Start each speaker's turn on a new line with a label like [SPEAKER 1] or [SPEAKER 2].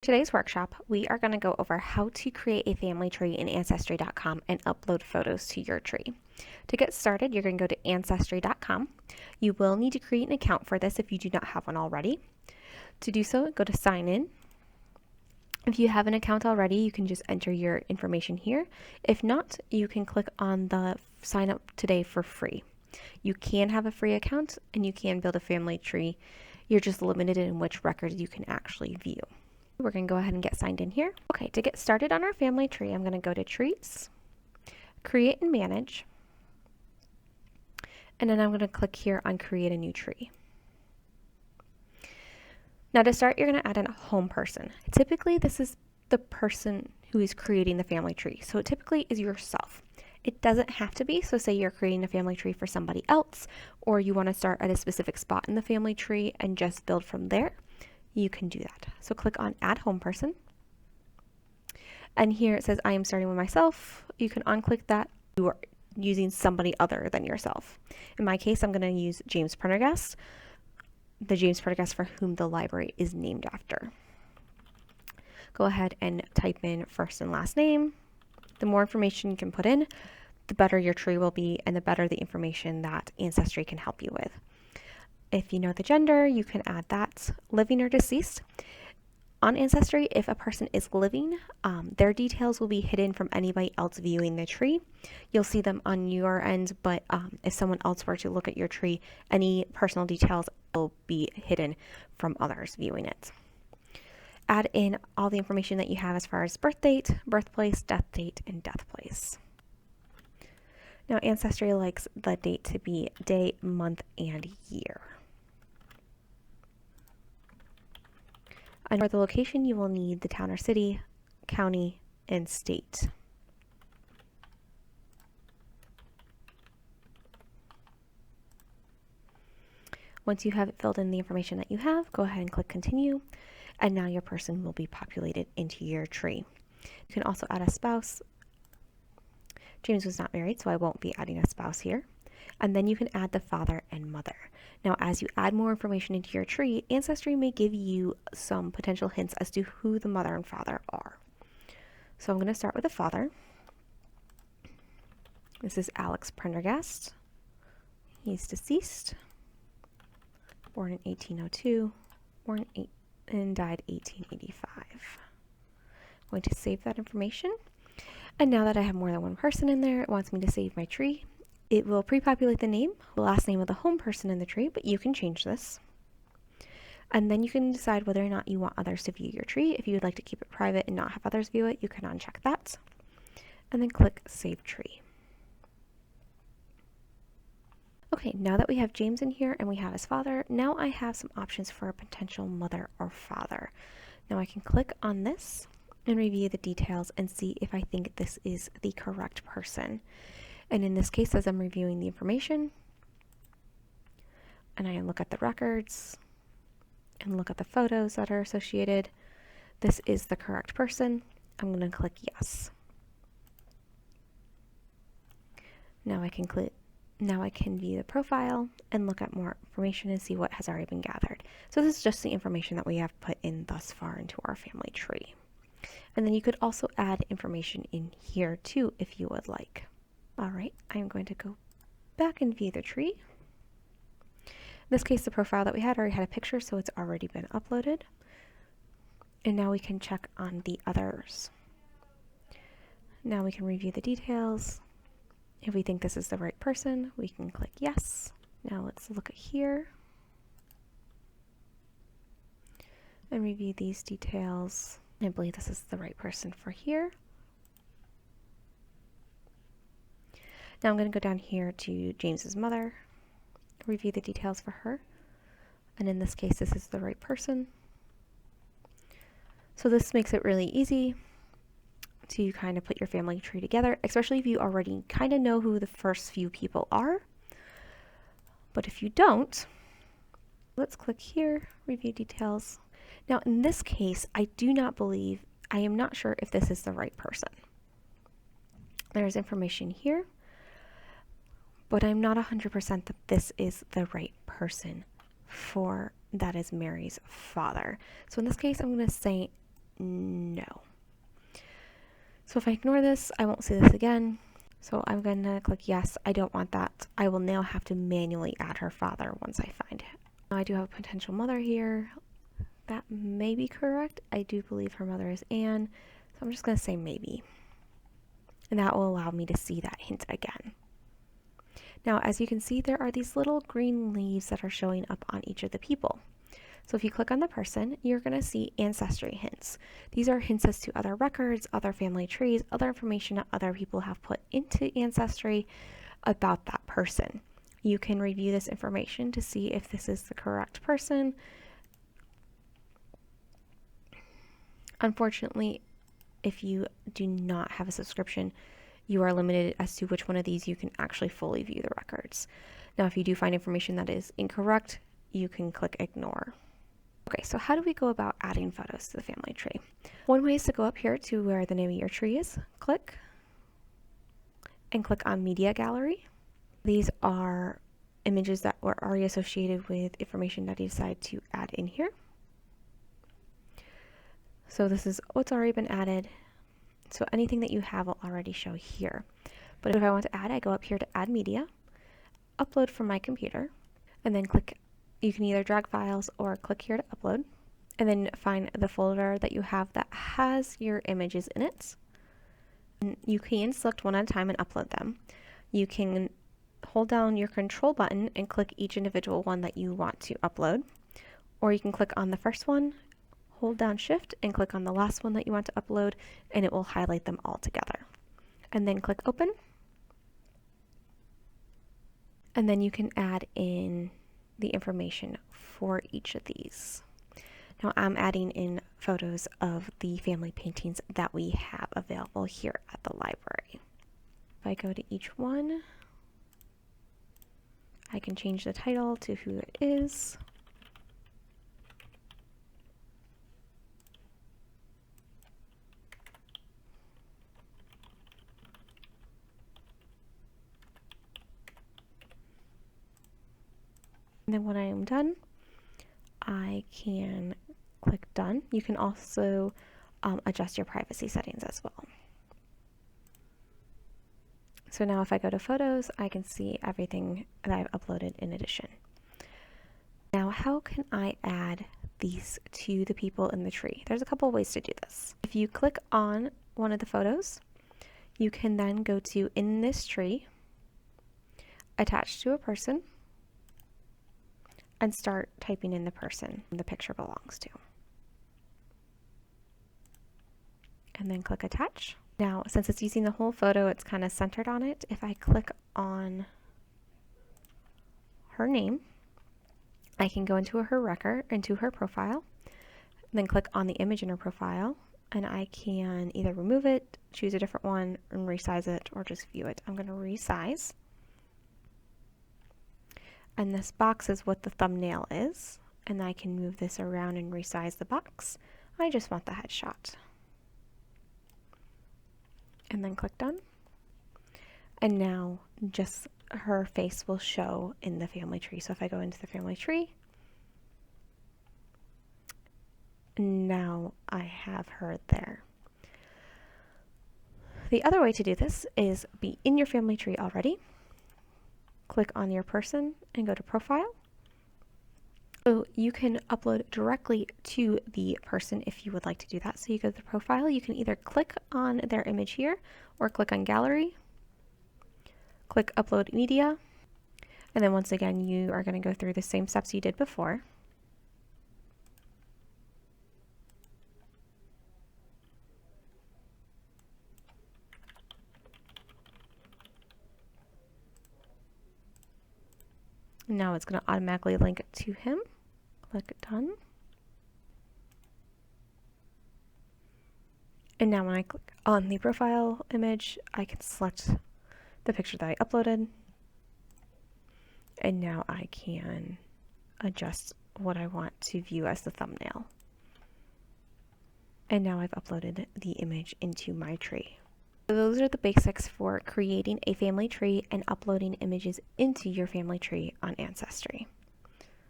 [SPEAKER 1] Today's workshop, we are going to go over how to create a family tree in Ancestry.com and upload photos to your tree. To get started, you're going to go to Ancestry.com. You will need to create an account for this if you do not have one already. To do so, go to Sign In. If you have an account already, you can just enter your information here. If not, you can click on the Sign Up Today for free. You can have a free account and you can build a family tree. You're just limited in which records you can actually view. We're going to go ahead and get signed in here. Okay, to get started on our family tree, I'm going to go to Trees, Create and Manage, and then I'm going to click here on Create a New Tree. Now to start, you're going to add a home person. Typically, this is the person who is creating the family tree, so it typically is yourself. It doesn't have to be, so say you're creating a family tree for somebody else, or you want to start at a specific spot in the family tree and just build from there. You can do that. So click on Add Home Person. And here it says, I am starting with myself. You can unclick that. You are using somebody other than yourself. In my case, I'm going to use James Prendergast, the James Prendergast for whom the library is named after. Go ahead and type in first and last name. The more information you can put in, the better your tree will be and the better the information that Ancestry can help you with. If you know the gender, you can add that. Living or deceased. On Ancestry, if a person is living, their details will be hidden from anybody else viewing the tree. You'll see them on your end, but if someone else were to look at your tree, any personal details will be hidden from others viewing it. Add in all the information that you have as far as birth date, birthplace, death date, and death place. Now, Ancestry likes the date to be day, month, and year. And for the location, you will need the town or city, county, and state. Once you have filled in the information that you have, go ahead and click Continue, and now your person will be populated into your tree. You can also add a spouse. James was not married, so I won't be adding a spouse here. And then you can add the father and mother. Now, as you add more information into your tree, Ancestry may give you some potential hints as to who the mother and father are. So I'm going to start with the father. This is Alex Prendergast. He's deceased, born in 1802, and died 1885. I'm going to save that information. And now that I have more than one person in there, it wants me to save my tree. It will pre-populate the name, the last name of the home person in the tree, but you can change this. And then you can decide whether or not you want others to view your tree. If you would like to keep it private and not have others view it, you can uncheck that. And then click Save Tree. Okay, now that we have James in here and we have his father, now I have some options for a potential mother or father. Now I can click on this and review the details and see if I think this is the correct person. And in this case, as I'm reviewing the information, and I look at the records, and look at the photos that are associated, this is the correct person. I'm going to click Yes. Now I can view the profile and look at more information and see what has already been gathered. So this is just the information that we have put in thus far into our family tree. And then you could also add information in here too if you would like. All right, I'm going to go back and view the tree. In this case, the profile that we had already had a picture, so it's already been uploaded. And now we can check on the others. Now we can review the details. If we think this is the right person, we can click Yes. Now let's look at here and review these details. I believe this is the right person for here. Now I'm going to go down here to James's mother, review the details for her, and in this case this is the right person. So this makes it really easy to kind of put your family tree together, especially if you already kind of know who the first few people are. But if you don't, let's click here, review details. Now in this case, I am not sure if this is the right person. There's information here, but I'm not 100% that this is the right person for that is Mary's father. So in this case, I'm going to say no. So if I ignore this, I won't see this again. So I'm going to click yes, I don't want that. I will now have to manually add her father once I find it. Now I do have a potential mother here. That may be correct. I do believe her mother is Anne. So I'm just going to say maybe. And that will allow me to see that hint again. Now, as you can see, there are these little green leaves that are showing up on each of the people. So if you click on the person, you're going to see ancestry hints. These are hints as to other records, other family trees, other information that other people have put into Ancestry about that person. You can review this information to see if this is the correct person. Unfortunately, if you do not have a subscription, you are limited as to which one of these you can actually fully view the records. Now, if you do find information that is incorrect, you can click ignore. Okay, so how do we go about adding photos to the family tree? One way is to go up here to where the name of your tree is, click, and click on Media Gallery. These are images that were already associated with information that you decide to add in here. So this is what's already been added. So anything that you have will already show here. But if I want to add, I go up here to Add Media, Upload from my computer, and then click. You can either drag files or click here to upload, and then find the folder that you have that has your images in it. And you can select one at a time and upload them. You can hold down your control button and click each individual one that you want to upload, or you can click on the first one, hold down Shift, and click on the last one that you want to upload, and it will highlight them all together. And then click Open. And then you can add in the information for each of these. Now I'm adding in photos of the family paintings that we have available here at the library. If I go to each one, I can change the title to who it is. And then when I am done, I can click done. You can also adjust your privacy settings as well. So now if I go to photos, I can see everything that I've uploaded in addition. Now, how can I add these to the people in the tree? There's a couple ways to do this. If you click on one of the photos, you can then go to In This Tree, Attach to a Person, and start typing in the person the picture belongs to. And then click Attach. Now, since it's using the whole photo, it's kind of centered on it. If I click on her name, I can go into her record, into her profile, then click on the image in her profile, and I can either remove it, choose a different one, and resize it, or just view it. I'm going to resize. And this box is what the thumbnail is, and I can move this around and resize the box. I just want the headshot. And then click done. And now just her face will show in the family tree. So if I go into the family tree, now I have her there. The other way to do this is be in your family tree already. Click on your person and go to Profile. So you can upload directly to the person if you would like to do that. So you go to the profile, you can either click on their image here or click on Gallery, click Upload Media, and then once again you are going to go through the same steps you did before. Now it's going to automatically link it to him. Click Done. And now when I click on the profile image, I can select the picture that I uploaded. And now I can adjust what I want to view as the thumbnail. And now I've uploaded the image into my tree. So those are the basics for creating a family tree and uploading images into your family tree on Ancestry.